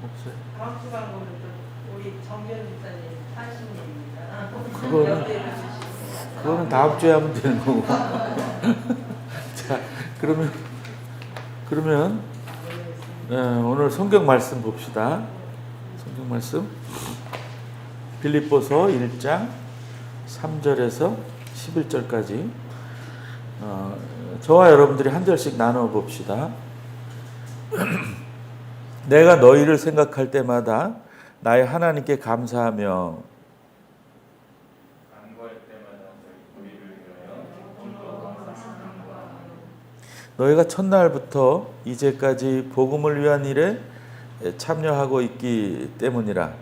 없어요. 다음 주 방법은 또 우리 정변 목사님 하시는 그거는 다음 주에 하면 되는 거고. 자, 그러면 오늘 성경 말씀 봅시다. 성경 말씀 빌립보서 1장 3절에서 11절까지 저와 여러분들이 한 절씩 나눠 봅시다. 내가 너희를 생각할 때마다 나의 하나님께 감사하며 너희가 첫날부터 이제까지 복음을 위한 일에 참여하고 있기 때문이라.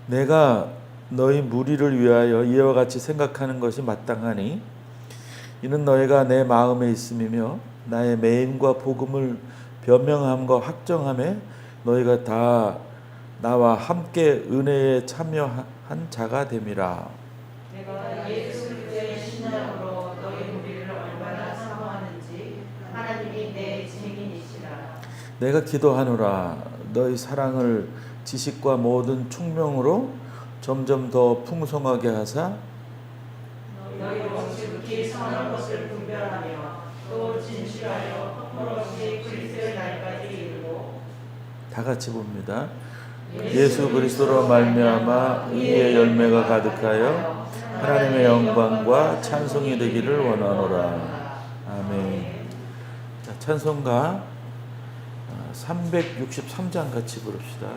내가 너희 무리를 위하여 이와 같이 생각하는 것이 마땅하니 이는 너희가 내 마음에 있음이며 나의 매임과 복음을 변명함과 확정함에 너희가 다 나와 함께 은혜에 참여한 자가 됨이라. 내가 예수 그리스도의 신앙으로 너희 무리를 얼마나 사모하는지 하나님이 내 증인이시라. 내가 기도하노라 너희 사랑을 지식과 모든 총명으로 점점 더 풍성하게 하사 너희로 지극히 선한 것을 분별하며 또 진실하여 허물 없이 그리스도의 날까지 이르고. 다 같이 봅니다. 예수 그리스도로 말미암아 의의 열매가 가득하여 하나님의 영광과 찬송이 되기를 원하노라. 아멘. 자, 찬송가 363장 같이 부릅시다.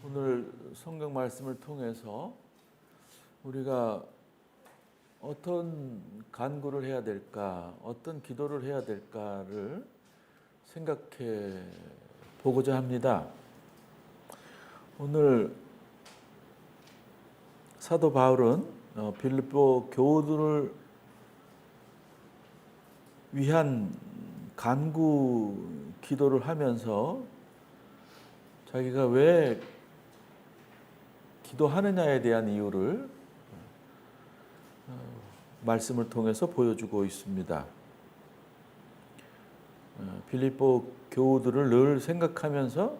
오늘 성경 말씀을 통해서 우리가 어떤 간구를 해야 될까, 어떤 기도를 해야 될까를 생각해 보고자 합니다. 오늘 사도 바울은 빌립보 교우들을 위한 간구 기도를 하면서 자기가 왜 기도하느냐에 대한 이유를 말씀을 통해서 보여주고 있습니다. 빌립보 교우들을 늘 생각하면서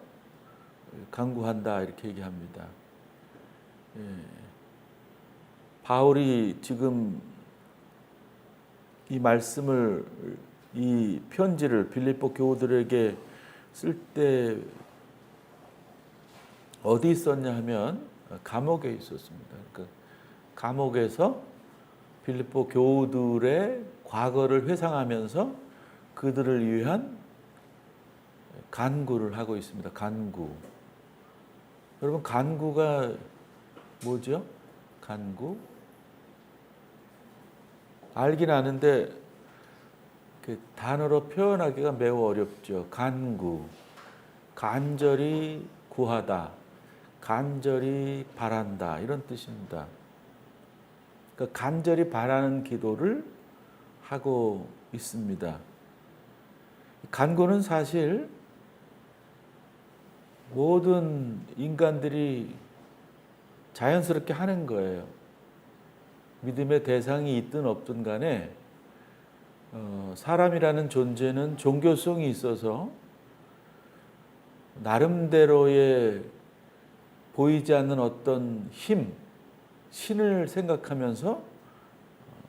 간구한다 이렇게 얘기합니다. 바울이 지금 이 말씀을, 이 편지를 빌립보 교우들에게 쓸 때 어디 있었냐 하면 감옥에 있었습니다. 그러니까 감옥에서 빌립보 교우들의 과거를 회상하면서 그들을 위한 간구를 하고 있습니다. 간구. 여러분, 간구가 뭐죠? 간구? 알긴 아는데 그 단어로 표현하기가 매우 어렵죠. 간구. 간절히 구하다. 간절히 바란다. 이런 뜻입니다. 그러니까 간절히 바라는 기도를 하고 있습니다. 간구는 사실 모든 인간들이 자연스럽게 하는 거예요. 믿음의 대상이 있든 없든 간에 사람이라는 존재는 종교성이 있어서 나름대로의 보이지 않는 어떤 힘, 신을 생각하면서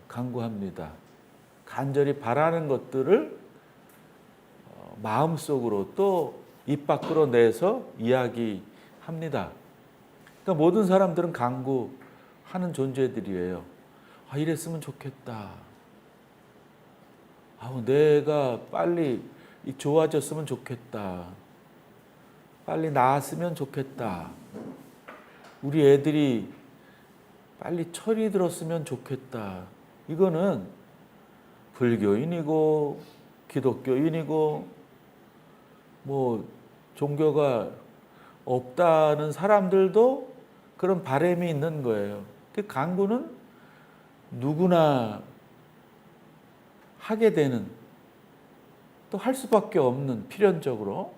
간구합니다. 간절히 바라는 것들을 마음속으로 또 입 밖으로 내서 이야기합니다. 그러니까 모든 사람들은 간구하는 존재들이에요. 아, 이랬으면 좋겠다. 내가 빨리 좋아졌으면 좋겠다. 빨리 나았으면 좋겠다. 우리 애들이 빨리 철이 들었으면 좋겠다. 이거는 불교인이고 기독교인이고 종교가 없다는 사람들도 그런 바람이 있는 거예요. 그 간구는 누구나 하게 되는, 또 할 수밖에 없는, 필연적으로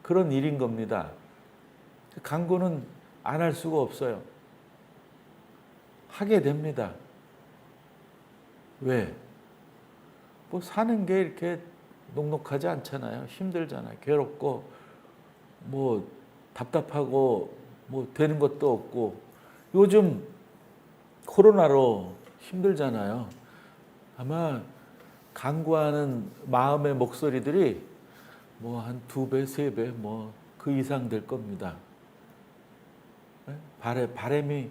그런 일인 겁니다. 간구는 안 할 수가 없어요. 하게 됩니다. 왜? 사는 게 이렇게 녹록하지 않잖아요. 힘들잖아요. 괴롭고 답답하고 되는 것도 없고, 요즘 코로나로 힘들잖아요. 아마 간구하는 마음의 목소리들이 한 2배, 3배 그 이상 될 겁니다. 바람이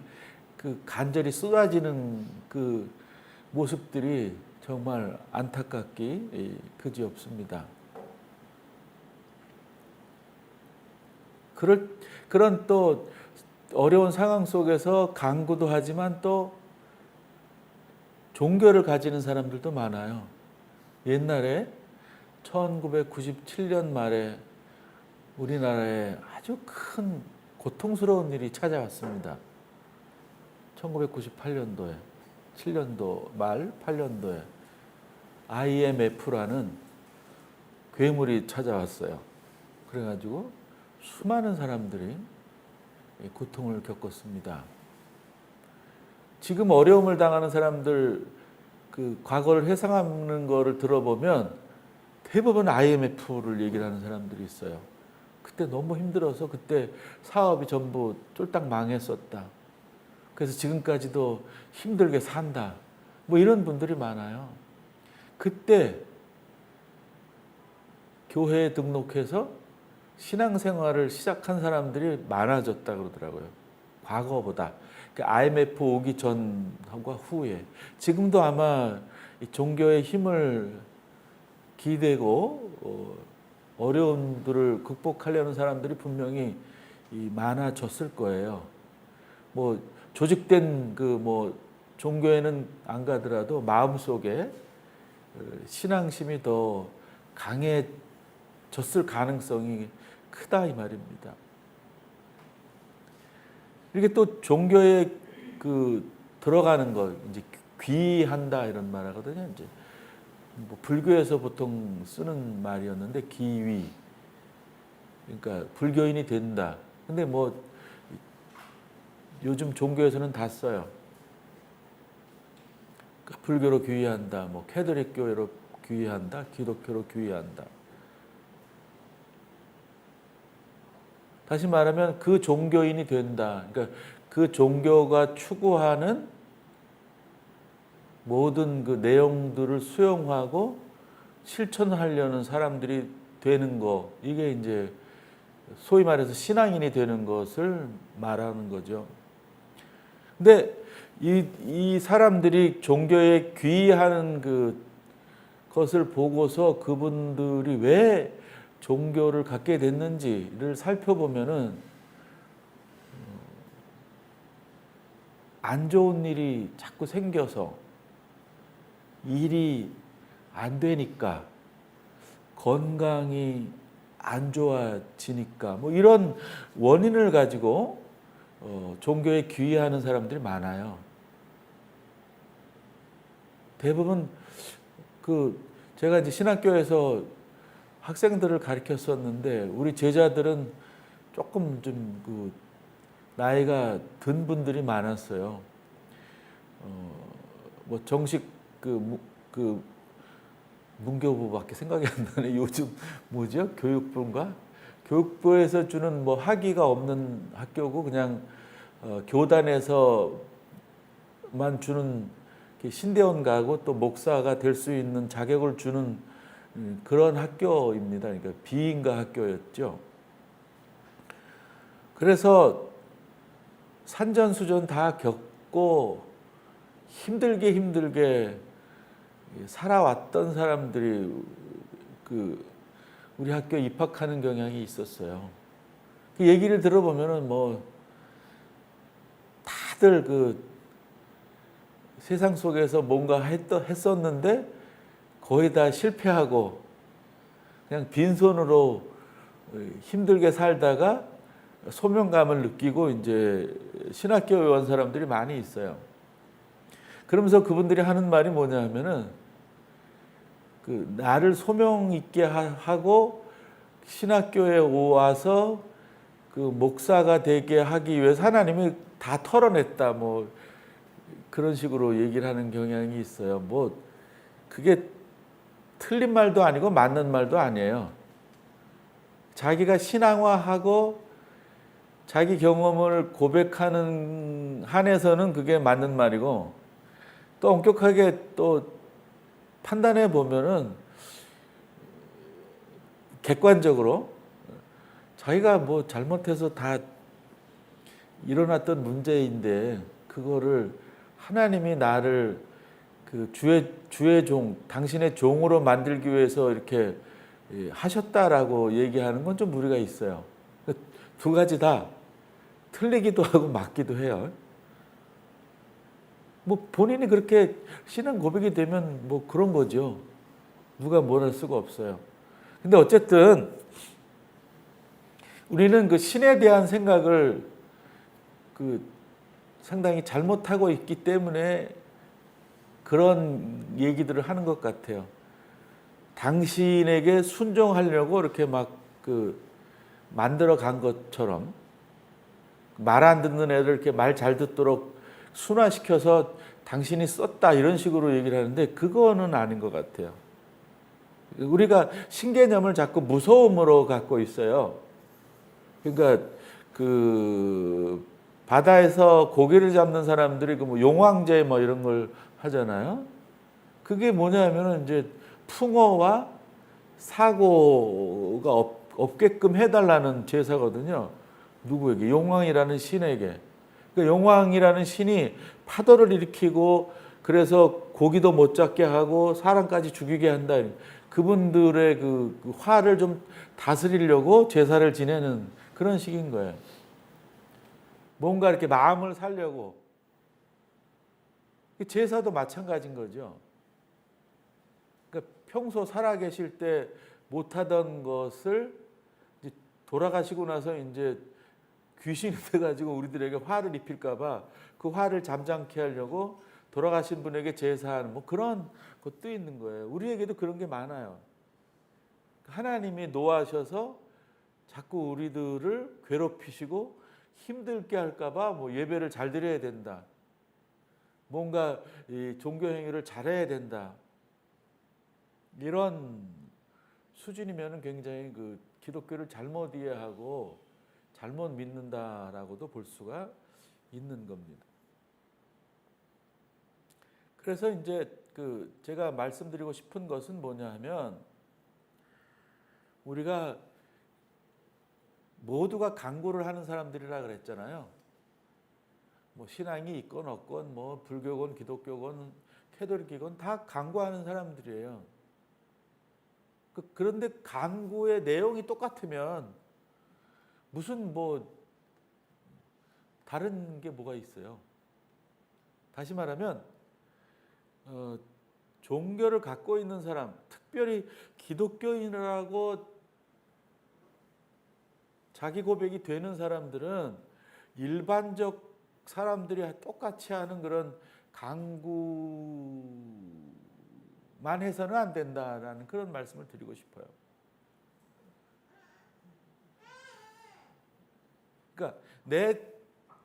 간절히 쏟아지는 그 모습들이 정말 안타깝기 그지없습니다. 그런 또 어려운 상황 속에서 간구도 하지만 또 종교를 가지는 사람들도 많아요. 옛날에 1997년 말에 우리나라에 아주 큰 고통스러운 일이 찾아왔습니다. 1998년도에, 7년도 말 8년도에 IMF라는 괴물이 찾아왔어요. 그래가지고 수많은 사람들이 고통을 겪었습니다. 지금 어려움을 당하는 사람들 그 과거를 회상하는 거를 들어보면 대부분 IMF를 얘기를 하는 사람들이 있어요. 그때 너무 힘들어서 그때 사업이 전부 쫄딱 망했었다. 그래서 지금까지도 힘들게 산다. 이런 분들이 많아요. 그때 교회에 등록해서 신앙생활을 시작한 사람들이 많아졌다 그러더라고요. 과거보다. IMF 오기 전과 후에. 지금도 아마 종교의 힘을 기대고 어려움들을 극복하려는 사람들이 분명히 많아졌을 거예요. 뭐 조직된 그 뭐 종교에는 안 가더라도 마음속에 신앙심이 더 강해졌을 가능성이 크다 이 말입니다. 이렇게 또 종교에 그 들어가는 거 이제 귀한다 이런 말 하거든요. 이제 뭐 불교에서 보통 쓰는 말이었는데 기위. 그러니까 불교인이 된다. 근데 뭐 요즘 종교에서는 다 써요. 그러니까 불교로 귀의한다, 뭐 캐톨릭 교회로 귀의한다, 기독교로 귀의한다. 다시 말하면 그 종교인이 된다. 그러니까 그 종교가 추구하는 모든 그 내용들을 수용하고 실천하려는 사람들이 되는 거. 이게 이제 소위 말해서 신앙인이 되는 것을 말하는 거죠. 근데 이 사람들이 종교에 귀의하는 그 것을 보고서 그분들이 왜 종교를 갖게 됐는지를 살펴보면은 안 좋은 일이 자꾸 생겨서 일이 안 되니까 건강이 안 좋아지니까 뭐 이런 원인을 가지고 종교에 귀의하는 사람들이 많아요. 대부분 그 제가 이제 신학교에서 학생들을 가르쳤었는데 우리 제자들은 조금 좀 그 나이가 든 분들이 많았어요. 뭐 정식 그 문교부밖에 생각이 안 나네. 요즘 뭐죠? 교육부인가? 교육부에서 주는 뭐 학위가 없는 학교고 그냥 교단에서만 주는 신대원 가고 또 목사가 될 수 있는 자격을 주는 그런 학교입니다. 그러니까 비인가 학교였죠. 그래서 산전수전 다 겪고 힘들게 살아왔던 사람들이 그 우리 학교에 입학하는 경향이 있었어요. 그 얘기를 들어보면은 뭐 다들 그 세상 속에서 뭔가 했었는데 거의 다 실패하고 그냥 빈손으로 힘들게 살다가 소명감을 느끼고 이제 신학교에 온 사람들이 많이 있어요. 그러면서 그분들이 하는 말이 뭐냐 하면은 그 나를 소명 있게 하고 신학교에 와서 그 목사가 되게 하기 위해서 하나님이 다 털어냈다 뭐 그런 식으로 얘기를 하는 경향이 있어요. 뭐 그게 틀린 말도 아니고 맞는 말도 아니에요. 자기가 신앙화하고 자기 경험을 고백하는 한에서는 그게 맞는 말이고 또 엄격하게 또 판단해 보면은 객관적으로 자기가 뭐 잘못해서 다 일어났던 문제인데 그거를 하나님이 나를 그 주의 종, 당신의 종으로 만들기 위해서 이렇게 하셨다라고 얘기하는 건 좀 무리가 있어요. 두 가지 다 틀리기도 하고 맞기도 해요. 뭐 본인이 그렇게 신앙 고백이 되면 뭐 그런 거죠. 누가 뭘 할 수가 없어요. 근데 어쨌든 우리는 그 신에 대한 생각을 그 상당히 잘못하고 있기 때문에 그런 얘기들을 하는 것 같아요. 당신에게 순종하려고 이렇게 막 그 만들어 간 것처럼 말 안 듣는 애들 이렇게 말 잘 듣도록 순화시켜서 당신이 썼다 이런 식으로 얘기를 하는데 그거는 아닌 것 같아요. 우리가 신개념을 자꾸 무서움으로 갖고 있어요. 그러니까 그 바다에서 고기를 잡는 사람들이 그 뭐 용왕제 뭐 이런 걸 하잖아요. 그게 뭐냐면은 이제 풍어와 사고가 없게끔 해달라는 제사거든요. 누구에게? 용왕이라는 신에게. 그러니까 용왕이라는 신이 파도를 일으키고 그래서 고기도 못 잡게 하고 사람까지 죽이게 한다. 그분들의 그 화를 좀 다스리려고 제사를 지내는 그런 식인 거예요. 뭔가 이렇게 마음을 살려고. 제사도 마찬가지인 거죠. 그러니까 평소 살아계실 때 못하던 것을 이제 돌아가시고 나서 이제 귀신이 돼가지고 우리들에게 화를 입힐까봐 그 화를 잠잠케 하려고 돌아가신 분에게 제사하는 뭐 그런 것도 있는 거예요. 우리에게도 그런 게 많아요. 하나님이 노하셔서 자꾸 우리들을 괴롭히시고 힘들게 할까봐 뭐 예배를 잘 드려야 된다. 뭔가 이 종교 행위를 잘해야 된다. 이런 수준이면 굉장히 그 기독교를 잘못 이해하고 잘못 믿는다라고도 볼 수가 있는 겁니다. 그래서 이제 그 제가 말씀드리고 싶은 것은 뭐냐 하면 우리가 모두가 강구를 하는 사람들이라 그랬잖아요. 뭐 신앙이 있건 없건 뭐 불교건 기독교건 캐톨릭이건 다 강구하는 사람들이에요. 그런데 강구의 내용이 똑같으면 무슨 뭐 다른 게 뭐가 있어요? 다시 말하면 종교를 갖고 있는 사람, 특별히 기독교인이라고 자기 고백이 되는 사람들은 일반적 사람들이 똑같이 하는 그런 강구만 해서는 안 된다라는 그런 말씀을 드리고 싶어요. 그러니까 내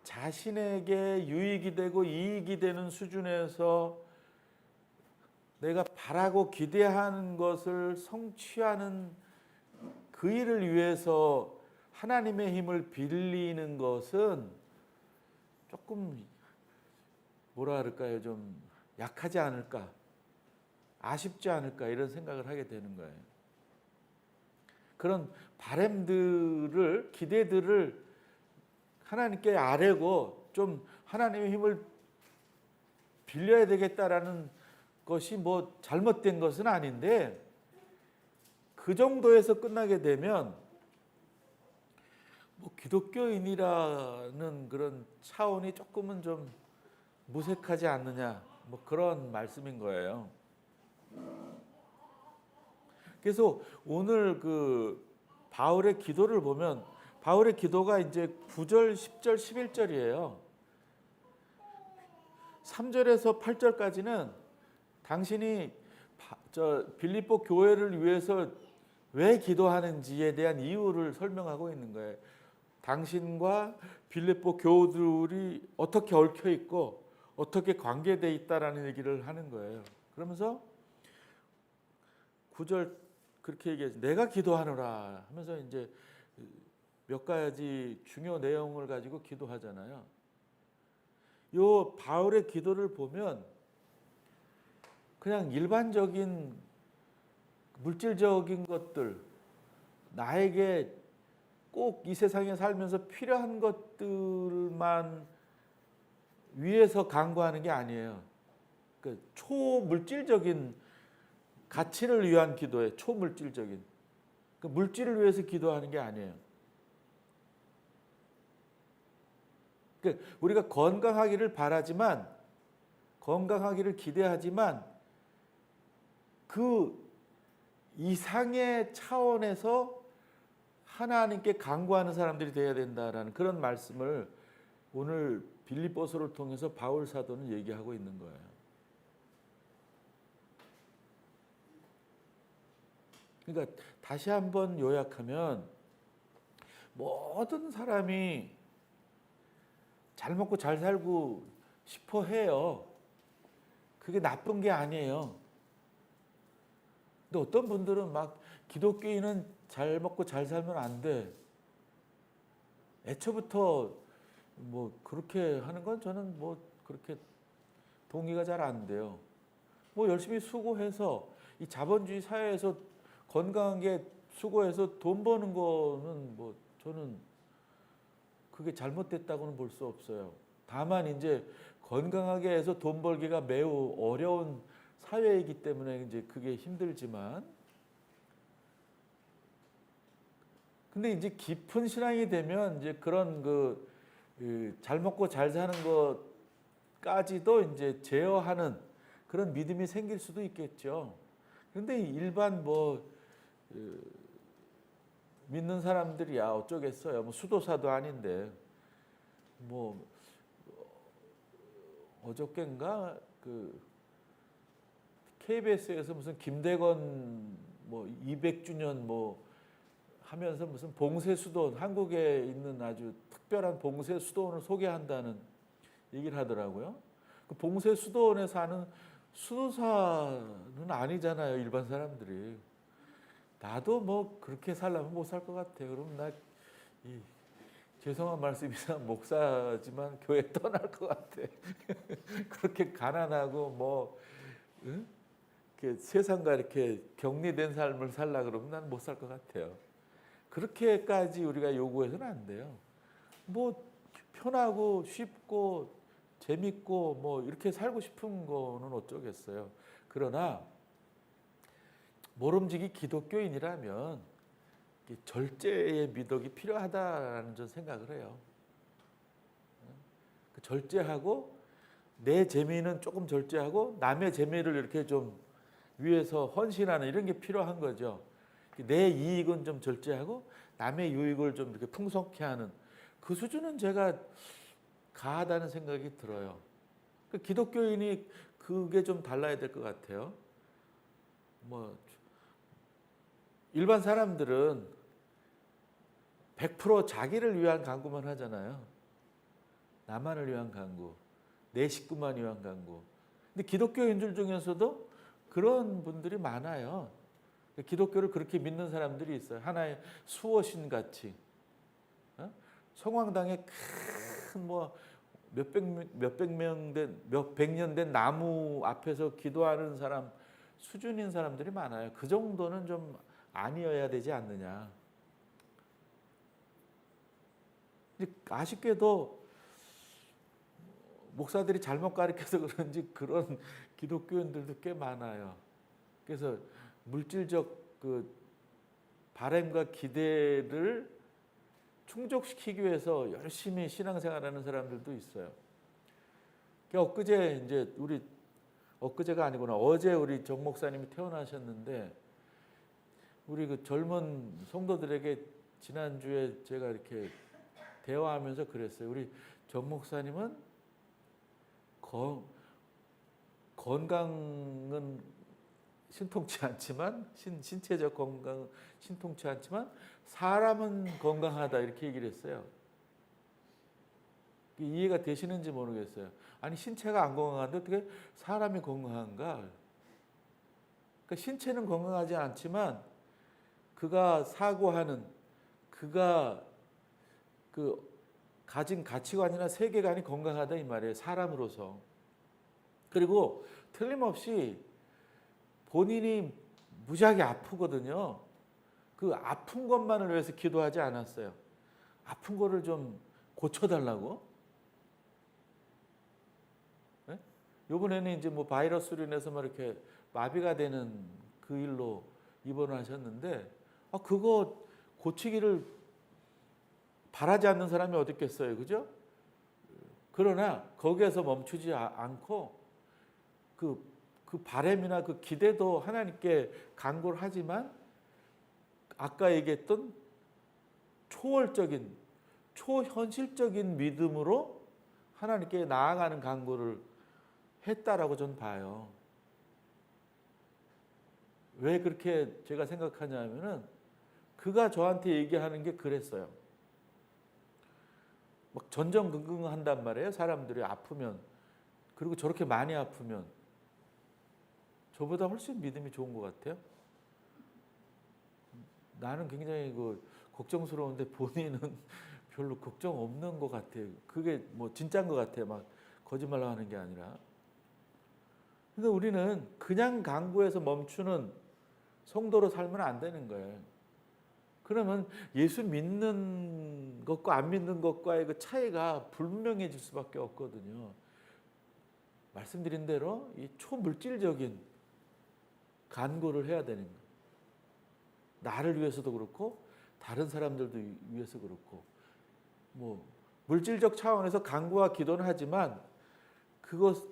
자신에게 유익이 되고 이익이 되는 수준에서 내가 바라고 기대하는 것을 성취하는 그 일을 위해서 하나님의 힘을 빌리는 것은 조금 뭐라 그럴까요? 좀 약하지 않을까? 아쉽지 않을까? 이런 생각을 하게 되는 거예요. 그런 바램들을, 기대들을 하나님께 아뢰고 좀 하나님의 힘을 빌려야 되겠다라는 것이 뭐 잘못된 것은 아닌데 그 정도에서 끝나게 되면 뭐 기독교인이라는 그런 차원이 조금은 좀 무색하지 않느냐 뭐 그런 말씀인 거예요. 그래서 오늘 그 바울의 기도를 보면 바울의 기도가 이제 9절, 10절, 11절이에요. 3절에서 8절까지는 당신이 빌립보 교회를 위해서 왜 기도하는지에 대한 이유를 설명하고 있는 거예요. 당신과 빌립보 교우들이 어떻게 얽혀 있고 어떻게 관계되어 있다라는 얘기를 하는 거예요. 그러면서 9절 그렇게 얘기해서 내가 기도하노라 하면서 이제 몇 가지 중요 내용을 가지고 기도하잖아요. 요 바울의 기도를 보면 그냥 일반적인 물질적인 것들 나에게 꼭 이 세상에 살면서 필요한 것들만 위해서 간구하는 게 아니에요. 그 초물질적인 가치를 위한 기도에 초물질적인 그 물질을 위해서 기도하는 게 아니에요. 그 우리가 건강하기를 바라지만 건강하기를 기대하지만 그 이상의 차원에서 하나님께 간구하는 사람들이 되어야 된다라는 그런 말씀을 오늘 빌립보서를 통해서 바울 사도는 얘기하고 있는 거예요. 그러니까 다시 한번 요약하면 모든 사람이 잘 먹고 잘 살고 싶어 해요. 그게 나쁜 게 아니에요. 근데 어떤 분들은 막 기독교인은 잘 먹고 잘 살면 안 돼. 애초부터 뭐 그렇게 하는 건 저는 뭐 그렇게 동의가 잘 안 돼요. 뭐 열심히 수고해서 이 자본주의 사회에서 건강하게 수고해서 돈 버는 거는 뭐 저는 그게 잘못됐다고는 볼 수 없어요. 다만 이제 건강하게 해서 돈 벌기가 매우 어려운 사회이기 때문에 이제 그게 힘들지만 근데 이제 깊은 신앙이 되면 이제 그런 그 잘 먹고 잘 사는 것까지도 이제 제어하는 그런 믿음이 생길 수도 있겠죠. 그런데 일반 믿는 사람들이야 어쩌겠어요. 뭐 수도사도 아닌데 뭐 어저께인가 KBS에서 무슨 김대건 200주년 하면서 무슨 봉쇄 수도원, 한국에 있는 아주 특별한 봉쇄 수도원을 소개한다는 얘기를 하더라고요. 그 봉쇄 수도원에 사는 수도사는 아니잖아요, 일반 사람들이. 나도 그렇게 살려면 못 살 것 같아요. 그럼 죄송한 말씀이지만 목사지만 교회 떠날 것 같아. 그렇게 가난하고 응? 이렇게 세상과 이렇게 격리된 삶을 살라 그러면 난 못 살 것 같아요. 그렇게까지 우리가 요구해서는 안 돼요. 편하고 쉽고 재밌고 이렇게 살고 싶은 거는 어쩌겠어요. 그러나 모름지기 기독교인이라면 절제의 미덕이 필요하다는 전 생각을 해요. 절제하고 내 재미는 조금 절제하고 남의 재미를 이렇게 좀 위해서 헌신하는 이런 게 필요한 거죠. 내 이익은 좀 절제하고 남의 유익을 좀 이렇게 풍성케 하는 그 수준은 제가 가하다는 생각이 들어요. 기독교인이 그게 좀 달라야 될 것 같아요. 일반 사람들은 100% 자기를 위한 간구만 하잖아요. 나만을 위한 간구, 내 식구만 위한 간구. 근데 기독교인들 중에서도 그런 분들이 많아요. 기독교를 그렇게 믿는 사람들이 있어요. 하나의 수호신 같이. 성황당에 큰 몇백 년 된 나무 앞에서 기도하는 사람 수준인 사람들이 많아요. 그 정도는 좀 아니어야 되지 않느냐. 아쉽게도 목사들이 잘못 가르쳐서 그런지 그런 기독교인들도 꽤 많아요. 그래서 물질적 바램과 기대를 충족시키기 위해서 열심히 신앙생활하는 사람들도 있어요. 엊그제가 아니구나. 어제 우리 정 목사님이 퇴원하셨는데 우리 젊은 성도들에게 지난주에 제가 이렇게 대화하면서 그랬어요. 우리 정 목사님은 건강은 신통치 않지만 신체적 건강은 신통치 않지만 사람은 건강하다 이렇게 얘기를 했어요. 이해가 되시는지 모르겠어요. 아니 신체가 안 건강한데 어떻게 사람이 건강한가? 그러니까 신체는 건강하지 않지만 그가 사고하는 그가 가진 가치관이나 세계관이 건강하다 이 말이에요. 사람으로서. 그리고 틀림없이 본인이 무지하게 아프거든요. 그 아픈 것만을 위해서 기도하지 않았어요. 아픈 거를 좀 고쳐달라고. 네? 이번에는 이제 바이러스로 인해서 이렇게 마비가 되는 그 일로 입원을 하셨는데, 그거 고치기를 바라지 않는 사람이 어디 있겠어요. 그죠? 그러나 거기에서 멈추지 않고 그 바램이나 그 기대도 하나님께 간구를 하지만 아까 얘기했던 초월적인 초현실적인 믿음으로 하나님께 나아가는 간구를 했다라고 저는 봐요. 왜 그렇게 제가 생각하냐면은 그가 저한테 얘기하는 게 그랬어요. 전전긍긍한단 말이에요. 사람들이 아프면. 그리고 저렇게 많이 아프면 저보다 훨씬 믿음이 좋은 것 같아요. 나는 굉장히 걱정스러운데 본인은 별로 걱정 없는 것 같아요. 그게 진짜인 것 같아요. 막 거짓말로 하는 게 아니라. 그러니까 우리는 그냥 간구해서 멈추는 성도로 살면 안 되는 거예요. 그러면 예수 믿는 것과 안 믿는 것과의 그 차이가 불분명해질 수밖에 없거든요. 말씀드린 대로 이 초물질적인 간구를 해야 되는 거예요. 나를 위해서도 그렇고 다른 사람들도 위해서 그렇고 물질적 차원에서 간구와 기도는 하지만 그것을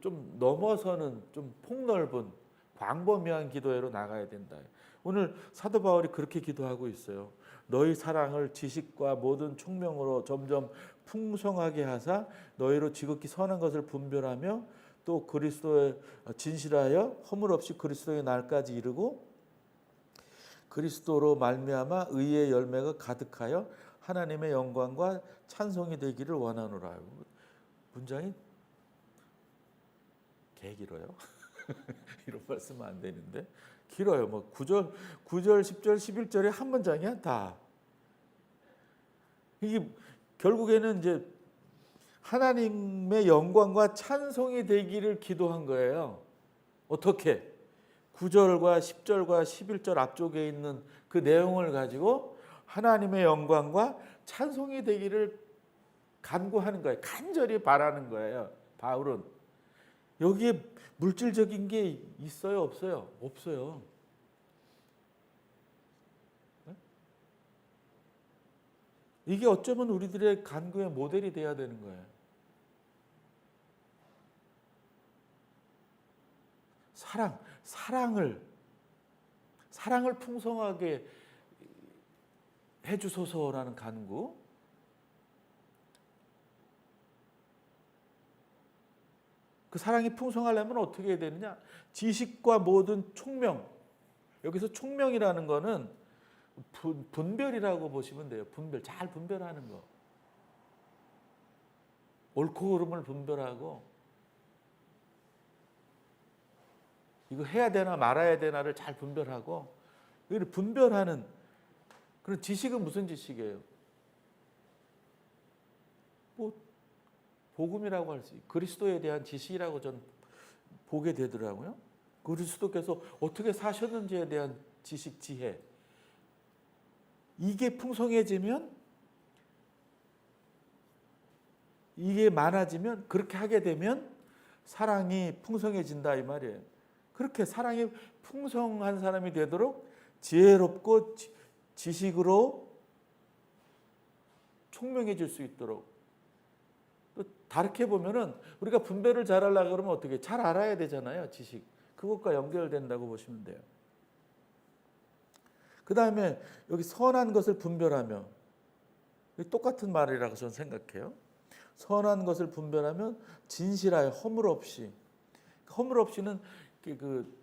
좀 넘어서는 좀 폭넓은 광범위한 기도회로 나가야 된다. 오늘 사도 바울이 그렇게 기도하고 있어요. 너희 사랑을 지식과 모든 총명으로 점점 풍성하게 하사 너희로 지극히 선한 것을 분별하며 또 그리스도에 진실하여 허물 없이 그리스도의 날까지 이르고 그리스도로 말미암아 의의 열매가 가득하여 하나님의 영광과 찬송이 되기를 원하노라. 문장이 개 길어요. 이런 말 쓰면 안 되는데 길어요. 뭐 9절, 10절, 11절에 한 문장이야 다. 이게 결국에는 이제 하나님의 영광과 찬송이 되기를 기도한 거예요. 어떻게? 9절과 10절과 11절 앞쪽에 있는 그 내용을 가지고 하나님의 영광과 찬송이 되기를 간구하는 거예요. 간절히 바라는 거예요. 바울은. 여기에 물질적인 게 있어요? 없어요? 없어요. 이게 어쩌면 우리들의 간구의 모델이 돼야 되는 거예요. 사랑을 풍성하게 해주소서라는 간구. 그 사랑이 풍성하려면 어떻게 해야 되느냐? 지식과 모든 총명. 여기서 총명이라는 거는 분별이라고 보시면 돼요. 잘 분별하는 거. 옳고 그름을 분별하고 이거 해야 되나 말아야 되나를 잘 분별하고 이걸 분별하는 그런 지식은 무슨 지식이에요? 뭐 복음이라고 할 수 있어요. 그리스도에 대한 지식이라고 전 보게 되더라고요. 그리스도께서 어떻게 사셨는지에 대한 지식, 지혜. 이게 풍성해지면 이게 많아지면 그렇게 하게 되면 사랑이 풍성해진다 이 말이에요. 그렇게 사랑이 풍성한 사람이 되도록 지혜롭고 지식으로 총명해질 수 있도록 또 다르게 보면은 우리가 분별을 잘 하려고 그러면 어떻게 잘 알아야 되잖아요. 지식. 그것과 연결된다고 보시면 돼요. 그 다음에 여기 선한 것을 분별하며 똑같은 말이라고 저는 생각해요. 선한 것을 분별하면 진실하여 허물 없이. 허물 없이는 그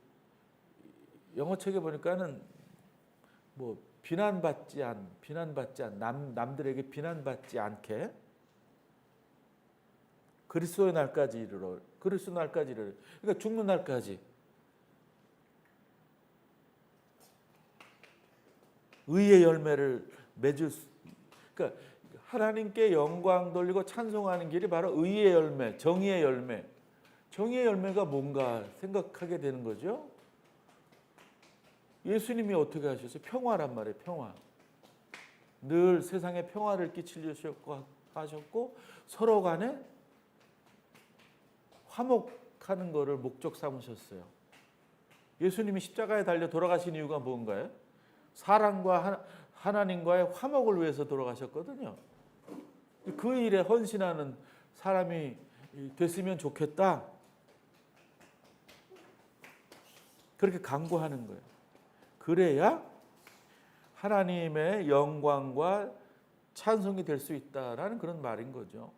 영어 책에 보니까는 뭐 비난받지 않 남들에게 비난받지 않게 그리스도의 날까지 이르러. 그리스도 날까지 이르러. 그러니까 죽는 날까지. 의의 열매를 맺을 수. 그러니까 하나님께 영광 돌리고 찬송하는 길이 바로 의의 열매, 정의의 열매. 정의의 열매가 뭔가 생각하게 되는 거죠. 예수님이 어떻게 하셨어요? 평화란 말이에요. 평화. 늘 세상에 평화를 끼치려고 하셨고 서로 간에 화목하는 것을 목적 삼으셨어요. 예수님이 십자가에 달려 돌아가신 이유가 뭔가요? 사랑과 하나님과의 화목을 위해서 돌아가셨거든요. 그 일에 헌신하는 사람이 됐으면 좋겠다. 그렇게 간구하는 거예요. 그래야 하나님의 영광과 찬송이 될 수 있다라는 그런 말인 거죠.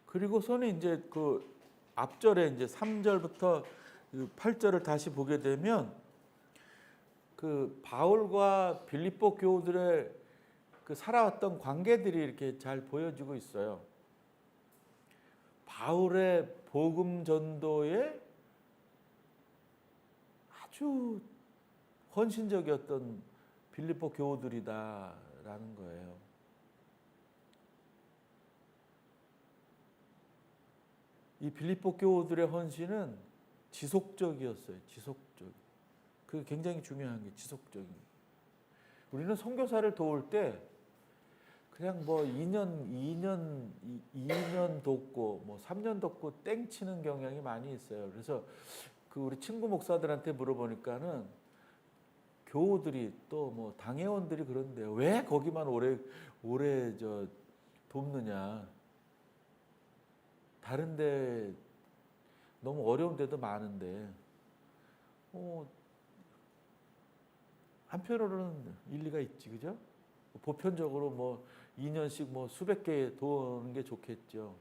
그리고서는 이제 그 앞절에 이제 3절부터 8절을 다시 보게 되면 그 바울과 빌립보 교우들의 그 살아왔던 관계들이 이렇게 잘 보여지고 있어요. 바울의 복음 전도에 아주 헌신적이었던 빌립보 교우들이다라는 거예요. 이 빌립보 교우들의 헌신은 지속적이었어요. 지속적. 그게 굉장히 중요한 게 지속적인. 우리는 선교사를 도울 때 그냥 뭐 2년 돕고 뭐 3년 돕고 땡치는 경향이 많이 있어요. 그래서 그 우리 친구 목사들한테 물어보니까는 교우들이 또 뭐 당회원들이 그런데요. 왜 거기만 오래 돕느냐. 다른데 너무 어려운 데도 많은데. 한편으로는 일리가 있지, 그죠? 보편적으로 뭐 2년씩 뭐 수백 개 도는 게 좋겠죠.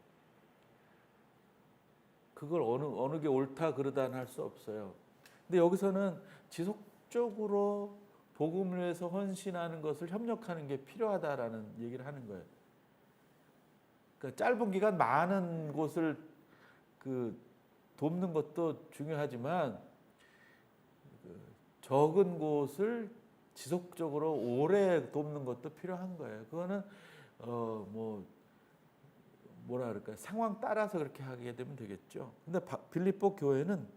그걸 어느 게 옳다 그르다는 할 수 없어요. 근데 여기서는 지속적으로 복음을 위해서 헌신하는 것을 협력하는 게 필요하다라는 얘기를 하는 거예요. 그러니까 짧은 기간 많은 곳을 돕는 것도 중요하지만 적은 곳을 지속적으로 오래 돕는 것도 필요한 거예요. 그거는 뭐라 그럴까요? 상황 따라서 그렇게 하게 되면 되겠죠. 근데 빌립보 교회는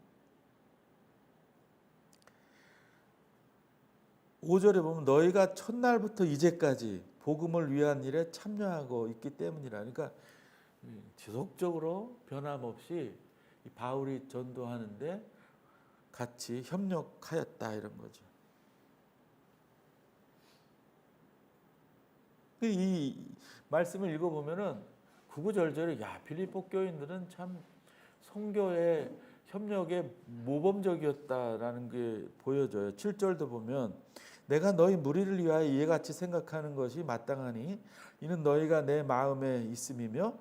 5절에 보면 너희가 첫날부터 이제까지 복음을 위한 일에 참여하고 있기 때문이라. 그러니까 지속적으로 변함없이 바울이 전도하는데 같이 협력하였다 이런 거죠. 이 말씀을 읽어보면은 구구절절히 빌립보 교인들은 참 선교의 협력에 모범적이었다라는 게 보여져요. 7절도 보면 내가 너희 무리를 위하여 이에 같이 생각하는 것이 마땅하니 이는 너희가 내 마음에 있음이며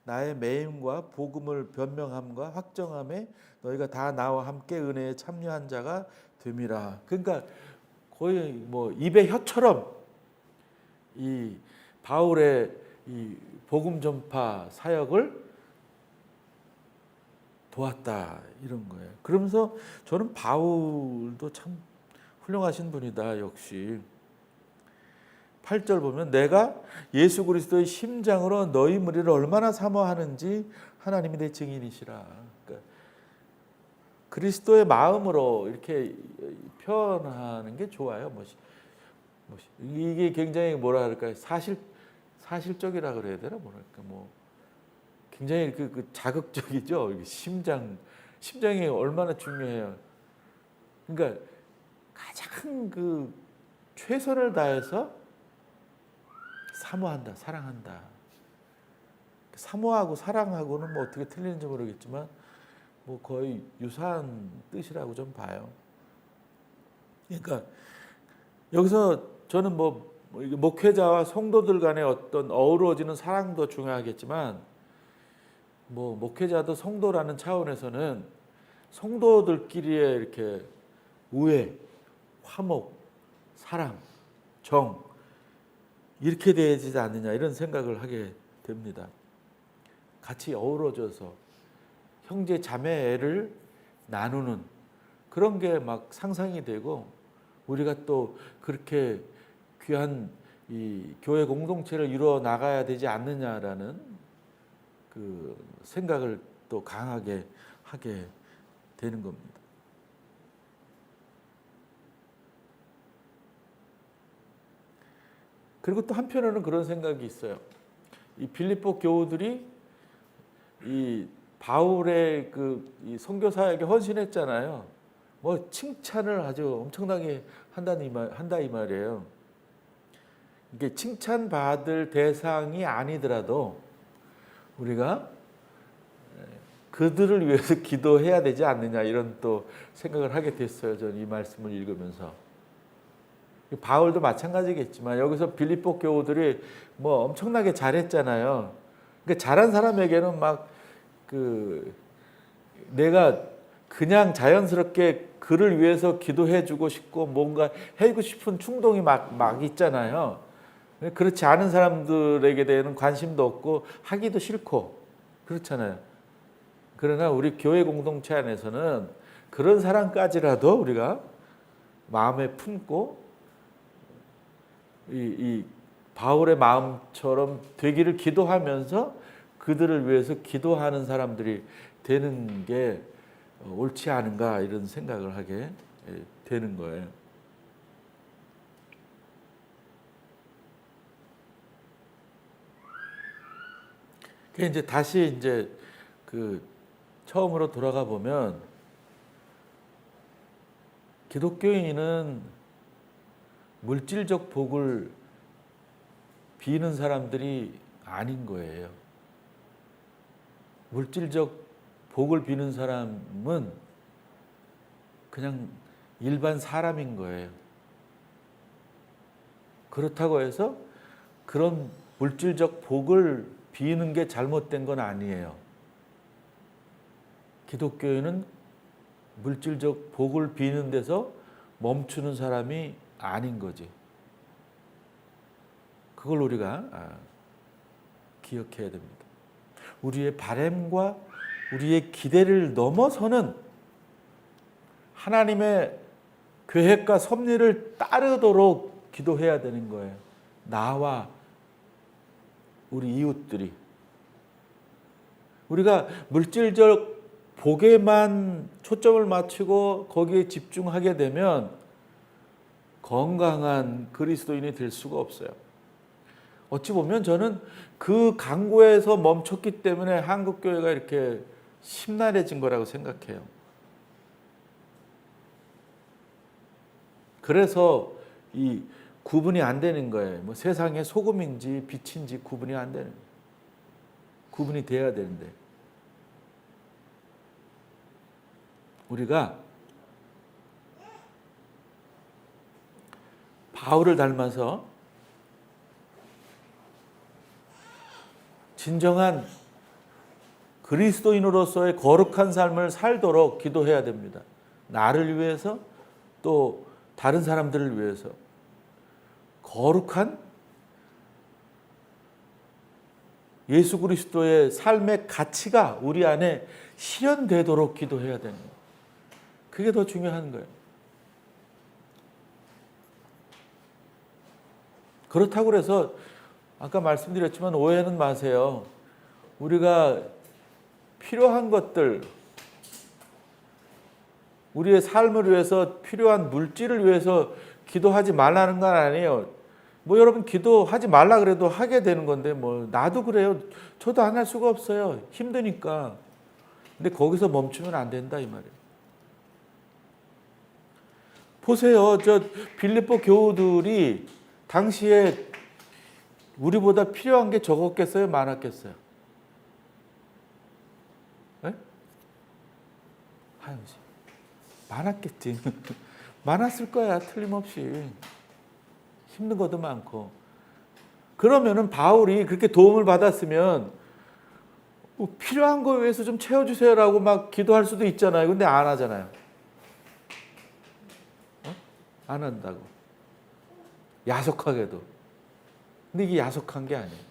나의 매임과 복음을 변명함과 확정함에 너희가 다 나와 함께 은혜에 참여한 자가 됨이라. 그러니까 거의 뭐 입의 혀처럼 이 바울의 이 복음 전파 사역을 도왔다 이런 거예요. 그러면서 저는 바울도 참 훌륭하신 분이다 역시. 8절 보면 내가 예수 그리스도의 심장으로 너희 무리를 얼마나 사모하는지 하나님이 내 증인이시라. 그러니까 그리스도의 마음으로 이렇게 표현하는 게 좋아요. 이게 굉장히 뭐라 그럴까요? 사실적이라 그래야 되나 뭐랄까 뭐 굉장히 그 자극적이죠. 심장이 얼마나 중요해요. 그러니까 가장 그 최선을 다해서 사모한다, 사랑한다. 사모하고 사랑하고는 뭐 어떻게 틀리는지 모르겠지만 뭐 거의 유사한 뜻이라고 좀 봐요. 그러니까 여기서 저는 뭐 목회자와 성도들 간의 어떤 어우러지는 사랑도 중요하겠지만 뭐 목회자도 성도라는 차원에서는 성도들끼리의 이렇게 우애, 화목, 사랑, 정 이렇게 되지 않느냐 이런 생각을 하게 됩니다. 같이 어우러져서 형제 자매를 나누는 그런 게 막 상상이 되고 우리가 또 그렇게 귀한 이 교회 공동체를 이루어 나가야 되지 않느냐라는 그 생각을 또 강하게 하게 되는 겁니다. 그리고 또 한편으로는 그런 생각이 있어요. 이 빌립보 교우들이 이 바울의 이 선교 사역에 헌신했잖아요. 뭐 칭찬을 아주 엄청나게 한다 이 말이에요. 이게 칭찬받을 대상이 아니더라도 우리가 그들을 위해서 기도해야 되지 않느냐 이런 또 생각을 하게 됐어요. 저는 이 말씀을 읽으면서. 바울도 마찬가지겠지만 여기서 빌립보 교우들이 뭐 엄청나게 잘했잖아요. 그러니까 잘한 사람에게는 막 내가 그냥 자연스럽게 그를 위해서 기도해주고 싶고 뭔가 해주고 싶은 충동이 막 있잖아요. 그렇지 않은 사람들에게 대한 관심도 없고 하기도 싫고 그렇잖아요. 그러나 우리 교회 공동체 안에서는 그런 사람까지라도 우리가 마음에 품고 이 바울의 마음처럼 되기를 기도하면서 그들을 위해서 기도하는 사람들이 되는 게 옳지 않은가 이런 생각을 하게 되는 거예요. 그 이제 다시 이제 그 처음으로 돌아가 보면 기독교인은 물질적 복을 비는 사람들이 아닌 거예요. 물질적 복을 비는 사람은 그냥 일반 사람인 거예요. 그렇다고 해서 그런 물질적 복을 비는 게 잘못된 건 아니에요. 기독교인은 물질적 복을 비는 데서 멈추는 사람이 아닌 거지. 그걸 우리가 기억해야 됩니다. 우리의 바램과 우리의 기대를 넘어서는 하나님의 계획과 섭리를 따르도록 기도해야 되는 거예요. 나와 우리 이웃들이. 우리가 물질적 복에만 초점을 맞추고 거기에 집중하게 되면 건강한 그리스도인이 될 수가 없어요. 어찌 보면 저는 그 강구에서 멈췄기 때문에 한국교회가 이렇게 심란해진 거라고 생각해요. 그래서 이 구분이 안 되는 거예요. 뭐 세상의 소금인지 빛인지 구분이 안 되는 거예요. 구분이 돼야 되는데 우리가 바울을 닮아서 진정한 그리스도인으로서의 거룩한 삶을 살도록 기도해야 됩니다. 나를 위해서 또 다른 사람들을 위해서 거룩한 예수 그리스도의 삶의 가치가 우리 안에 실현되도록 기도해야 되는 거예요. 그게 더 중요한 거예요. 그렇다고 해서 아까 말씀드렸지만 오해는 마세요. 우리가 필요한 것들, 우리의 삶을 위해서 필요한 물질을 위해서 기도하지 말라는 건 아니에요. 뭐 여러분 기도하지 말라 그래도 하게 되는 건데 뭐 나도 그래요. 저도 안 할 수가 없어요. 힘드니까. 근데 거기서 멈추면 안 된다 이 말이에요. 보세요. 저 빌립보 교우들이 당시에 우리보다 필요한 게 적었겠어요? 많았겠어요? 네? 하영씨 많았겠지. 많았을 거야. 틀림없이. 힘든 것도 많고. 그러면은 바울이 그렇게 도움을 받았으면 뭐 필요한 거 위해서 좀 채워주세요라고 막 기도할 수도 있잖아요. 근데 안 하잖아요. 안 한다고. 야속하게도. 근데 이게 야속한 게 아니에요.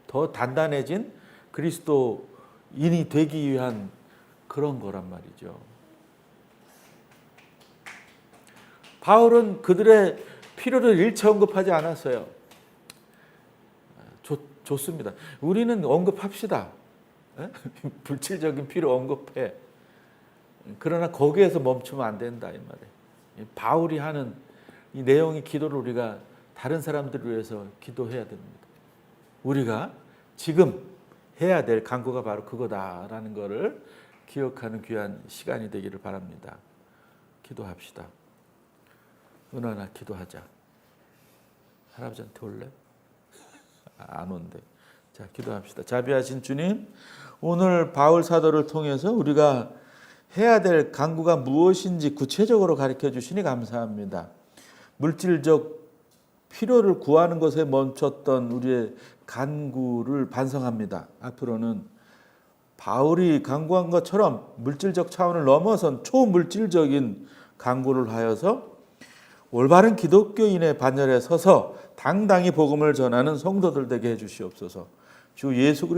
더 단단해진 그리스도인이 되기 위한 그런 거란 말이죠. 바울은 그들의 필요를 일체 언급하지 않았어요. 좋습니다. 우리는 언급합시다. 물질적인 필요 언급해. 그러나 거기에서 멈추면 안 된다 이 말이에요. 바울이 하는 이 내용의 기도를 우리가 다른 사람들을 위해서 기도해야 됩니다. 우리가 지금 해야 될 간구가 바로 그거다라는 것을 기억하는 귀한 시간이 되기를 바랍니다. 기도합시다. 은하나 기도하자. 할아버지한테 올래? 안 온대. 자, 기도합시다. 자비하신 주님, 오늘 바울 사도를 통해서 우리가 해야 될 간구가 무엇인지 구체적으로 가르쳐 주시니 감사합니다. 물질적 필요를 구하는 것에 멈췄던 우리의 간구를 반성합니다. 앞으로는 바울이 간구한 것처럼 물질적 차원을 넘어선 초물질적인 간구를 하여서 올바른 기독교인의 반열에 서서 당당히 복음을 전하는 성도들 되게 해주시옵소서. 주 예수 그리스도